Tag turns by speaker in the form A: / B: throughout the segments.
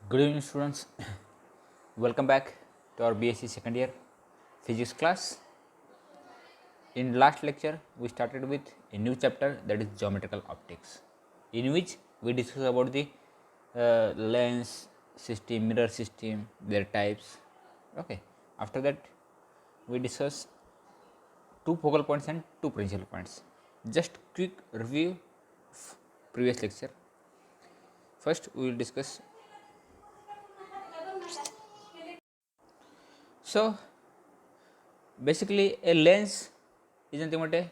A: Good evening, students. Welcome back to our BSc second year physics class. In last lecture, we started with a new chapter, that is geometrical optics, in which we discussed about the lens system, mirror system, their types. Okay. After that, we discussed two focal points and two principal points. Just quick review of previous lecture. First, we will discuss. So, basically, a lens is nothing but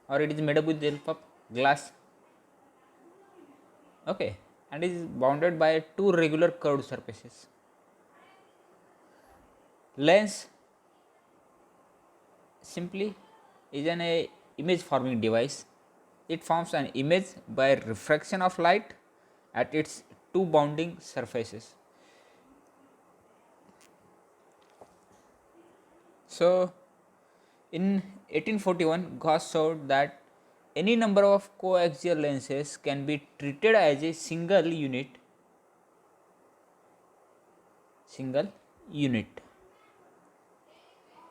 A: or it is made up with the help of glass, okay, and is bounded by two regular curved surfaces. Lens simply is an image forming device. It forms an image by refraction of light at its two bounding surfaces. So, in 1841, Gauss showed that any number of coaxial lenses can be treated as a single unit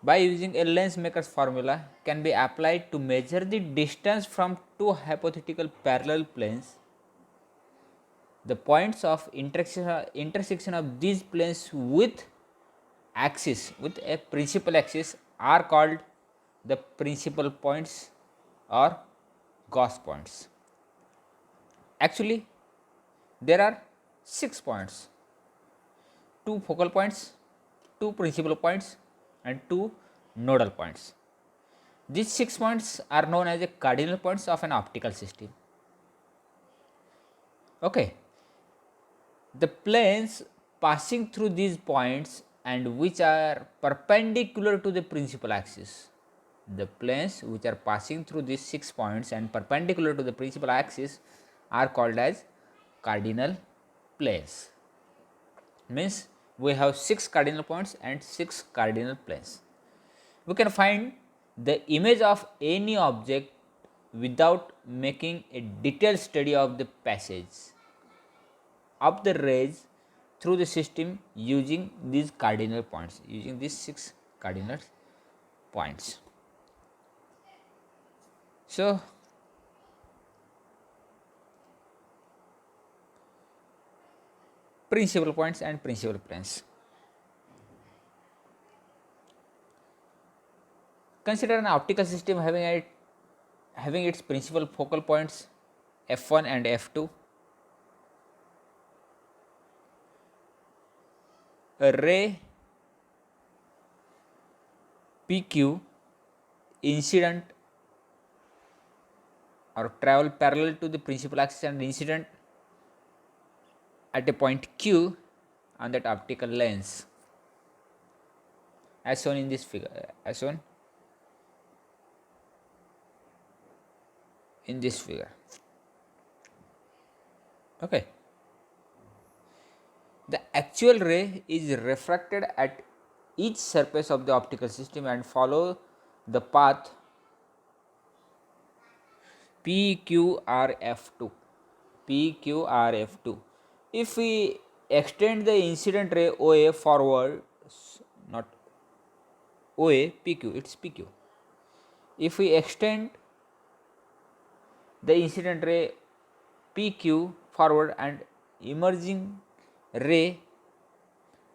A: by using a lens maker's formula can be applied to measure the distance from two hypothetical parallel planes. The points of intersection of these planes with a principal axis are called the principal points or Gauss points. Actually, there are 6 points: 2 focal points, 2 principal points, and 2 nodal points. These 6 points are known as the cardinal points of an optical system. Okay. The planes passing through these points and which are perpendicular to the principal axis. The planes which are passing through these 6 points and perpendicular to the principal axis are called as cardinal planes. Means we have 6 cardinal points and 6 cardinal planes. We can find the image of any object without making a detailed study of the passage of the rays through the system using these cardinal points, using these 6 cardinal points. So, principal points and principal planes. Consider an optical system having its principal focal points f1 and f2. A ray PQ incident or travel parallel to the principal axis and incident at a point Q on that optical lens, as shown in this figure, Okay. The actual ray is refracted at each surface of the optical system and follow the path PQRF2. If we extend the incident ray OA forward, not OA, PQ, it's PQ. If we extend the incident ray PQ forward and emerging ray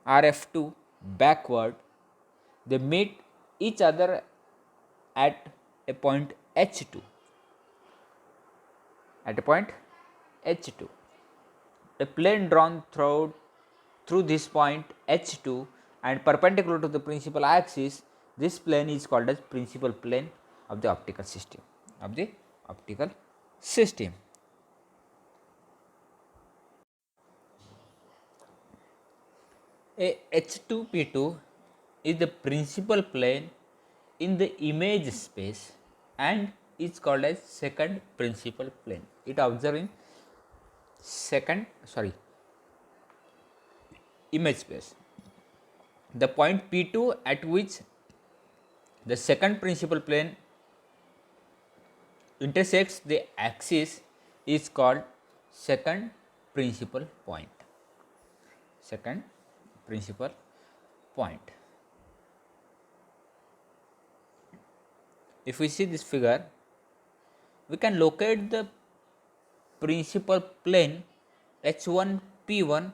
A: RF2 backward, they meet each other at a point H2. A plane drawn through this point H2 and perpendicular to the principal axis, this plane is called as principal plane of the optical system. A H2P2 is the principal plane in the image space and is called as second principal plane. It observes in image space. The point P2 at which the second principal plane intersects the axis is called second principal point. second principal point. If we see this figure, we can locate the principal plane H1 P1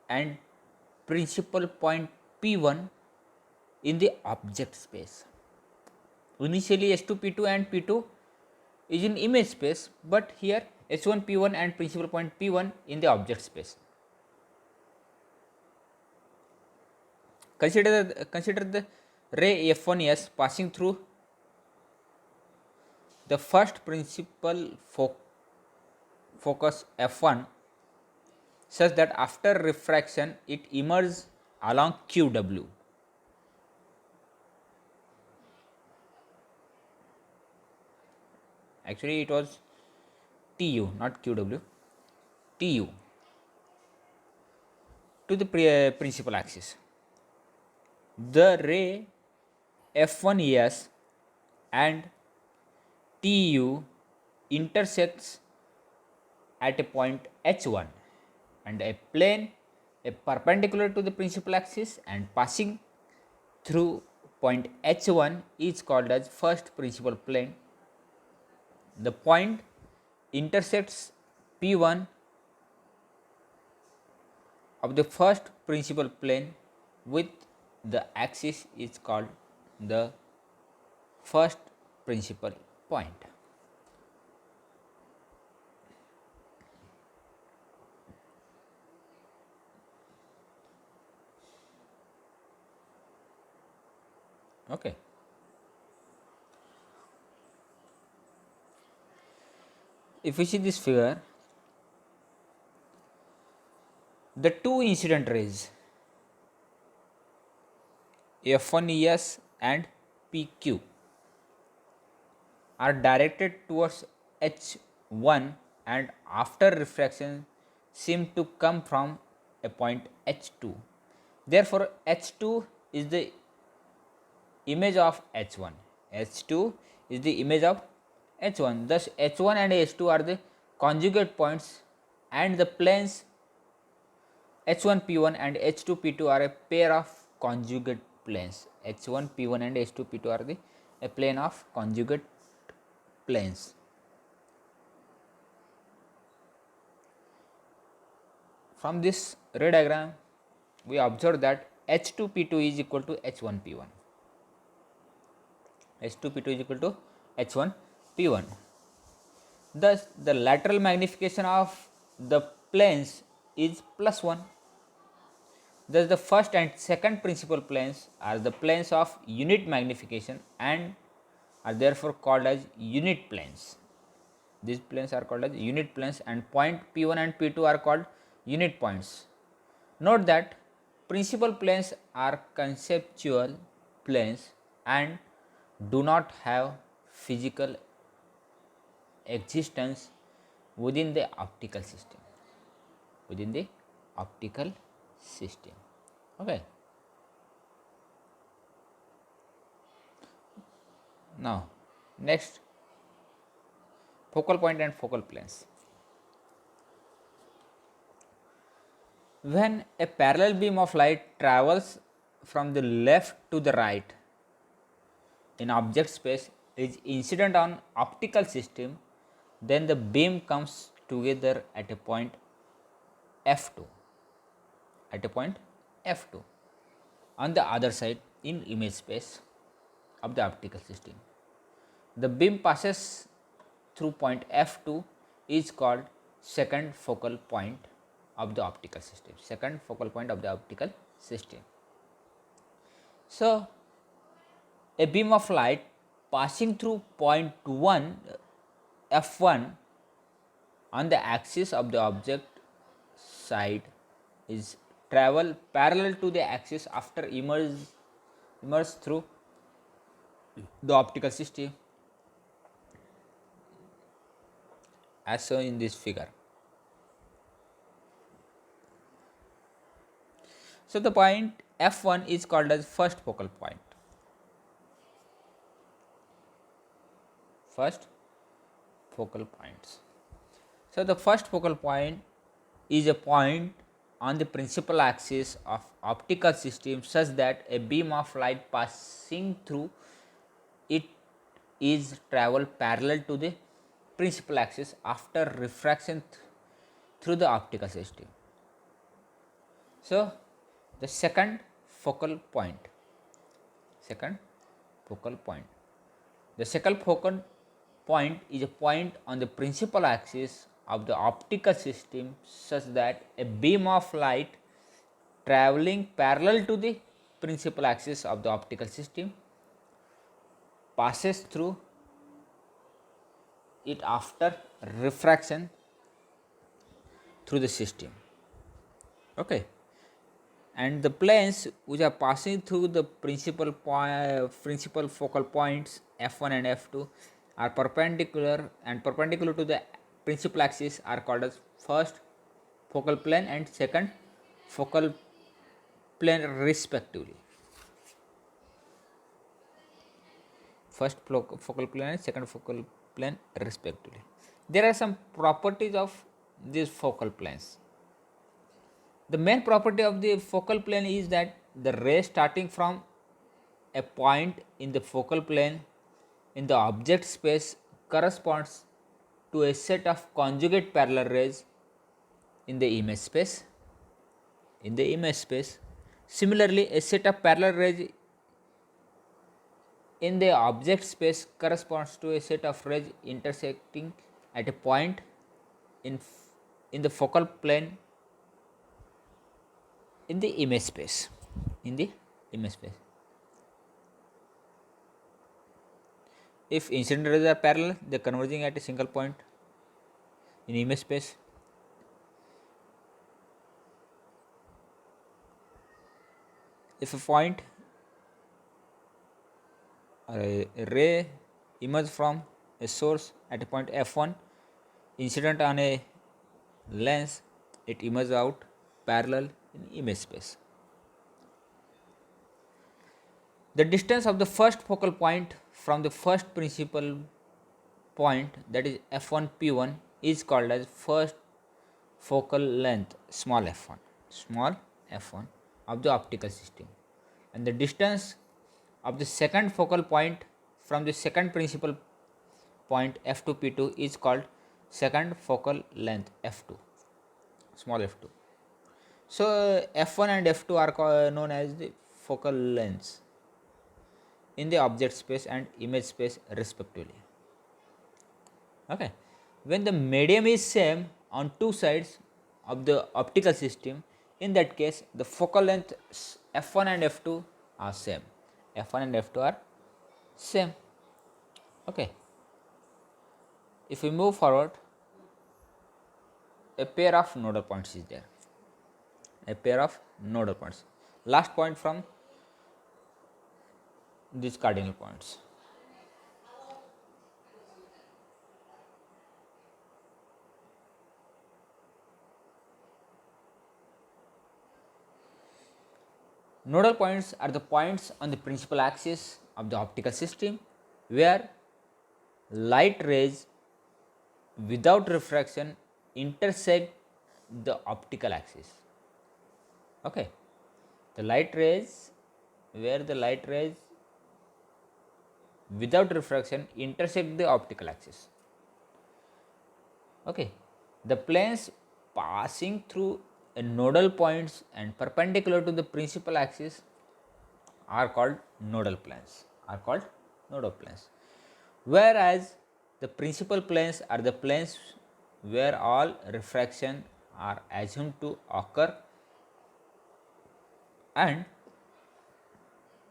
A: and principal point P1 in the object space. Initially H2 P2 and P2 is in image space, but here H1 P1 and principal point P1 in the object space. Consider the ray F1s passing through the first principal focus F1 such that after refraction it emerges along QW. Actually it was TU, not QW, TU to the principal axis. The ray F1s and TU intersects at a point H1 and a plane perpendicular to the principal axis and passing through point H1 is called as first principal plane. The point intersects P1 of the first principal plane with the axis is called the first principal point. Okay. If we see this figure, the two incident rays F1es and PQ are directed towards H1 and after refraction seem to come from a point H2. Therefore, H2 is the image of H1. H2 is the image of H1. Thus, H1 and H2 are the conjugate points and the planes H1 P1 and H2 P2 are a pair of conjugate planes. H1 P1 and H2 P2 are a plane of conjugate planes. From this ray diagram, we observe that H2 P2 is equal to H1 P1. H2 P2 is equal to H1 P1. Thus, the lateral magnification of the planes is +1. Thus, the first and second principal planes are the planes of unit magnification and are therefore called as unit planes. These planes are called as unit planes and point P1 and P2 are called unit points. Note that principal planes are conceptual planes and do not have physical existence within the optical system. Within the optical system. Okay. Now, next, focal point and focal planes. When a parallel beam of light travels from the left to the right in object space is incident on optical system, then the beam comes together at a point F2. At a point F2 on the other side in image space of the optical system. The beam passes through point F2 is called second focal point of the optical system. Second focal point of the optical system. So, a beam of light passing through point 1 F1 on the axis of the object side is travel parallel to the axis after emerge through the optical system as shown in this figure. So, the point F1 is called as first focal point. First focal points. So, the first focal point is a point on the principal axis of optical system such that a beam of light passing through it is travel parallel to the principal axis after refraction through the optical system. So, the second focal point. The second focal point is a point on the principal axis of the optical system such that a beam of light traveling parallel to the principal axis of the optical system passes through it after refraction through the system. Okay, and the planes which are passing through the principal focal points f1 and f2 are perpendicular, and perpendicular to the principal axis are called as first focal plane and second focal plane respectively. First focal plane and second focal plane respectively. There are some properties of these focal planes. The main property of the focal plane is that the ray starting from a point in the focal plane in the object space corresponds to a set of conjugate parallel rays in the image space. Similarly, a set of parallel rays in the object space corresponds to a set of rays intersecting at a point in the focal plane in the image space. If incident rays are parallel, they are converging at a single point in image space. If a point or a ray emerges from a source at a point f1 incident on a lens, it emerges out parallel in image space. The distance of the first focal point from the first principal point, that is f1 p1, is called as first focal length small f1 of the optical system, and the distance of the second focal point from the second principal point f2 p2 is called second focal length f2 small f2. So f1 and f2 are known as the focal lengths in the object space and image space respectively. Okay, when the medium is same on two sides of the optical system, in that case the focal length f1 and f2 are same. Okay, if we move forward, a pair of nodal points is there. Last point from these cardinal points. Nodal points are the points on the principal axis of the optical system where light rays without refraction intersect the optical axis. Okay, the light rays without refraction intersect the optical axis. Okay, the planes passing through a nodal points and perpendicular to the principal axis are called nodal planes. Whereas the principal planes are the planes where all refraction are assumed to occur, and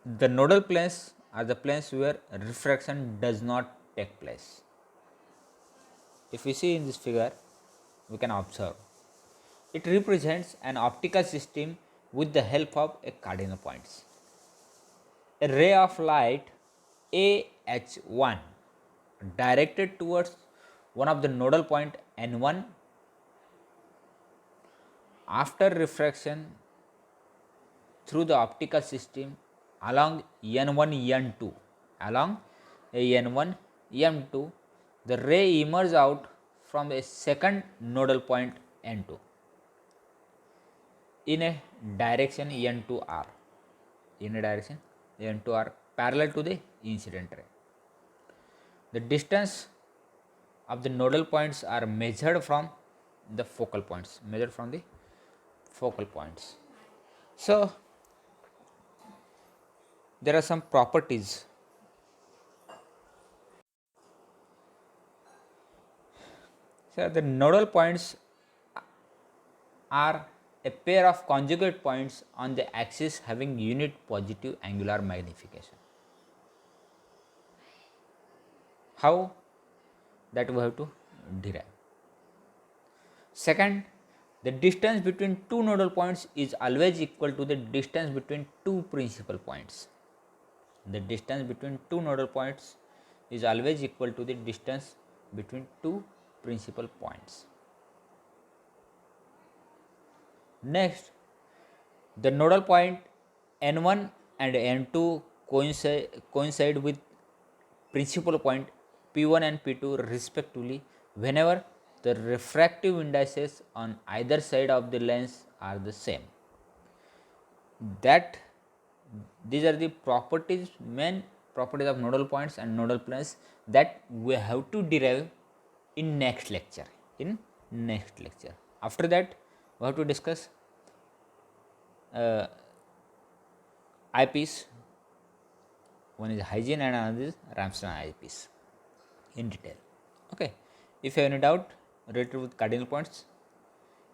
A: the nodal planes are the planes where refraction does not take place. If we see in this figure, we can observe it represents an optical system with the help of a cardinal points. A ray of light AH1 directed towards one of the nodal point N1 after refraction through the optical system along N1 N2, the ray emerges out from a second nodal point N2. in a direction n to r, in a direction n to r parallel to the incident ray. The distance of the nodal points are measured from the focal points, So there are some properties. So the nodal points are a pair of conjugate points on the axis having unit positive angular magnification. How? That we have to derive. Second, the distance between two nodal points is always equal to the distance between two principal points. The distance between two nodal points is always equal to the distance between two principal points. Next, the nodal point n1 and n2 coincide with principal point p1 and p2 respectively whenever the refractive indices on either side of the lens are the same. That these are the main properties of nodal points and nodal planes that we have to derive in next lecture. After that, we have to discuss eyepiece. One is hygiene and another is Ramsden eyepiece in detail. Okay. If you have any doubt related with cardinal points,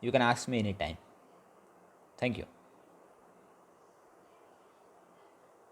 A: you can ask me anytime. Thank you.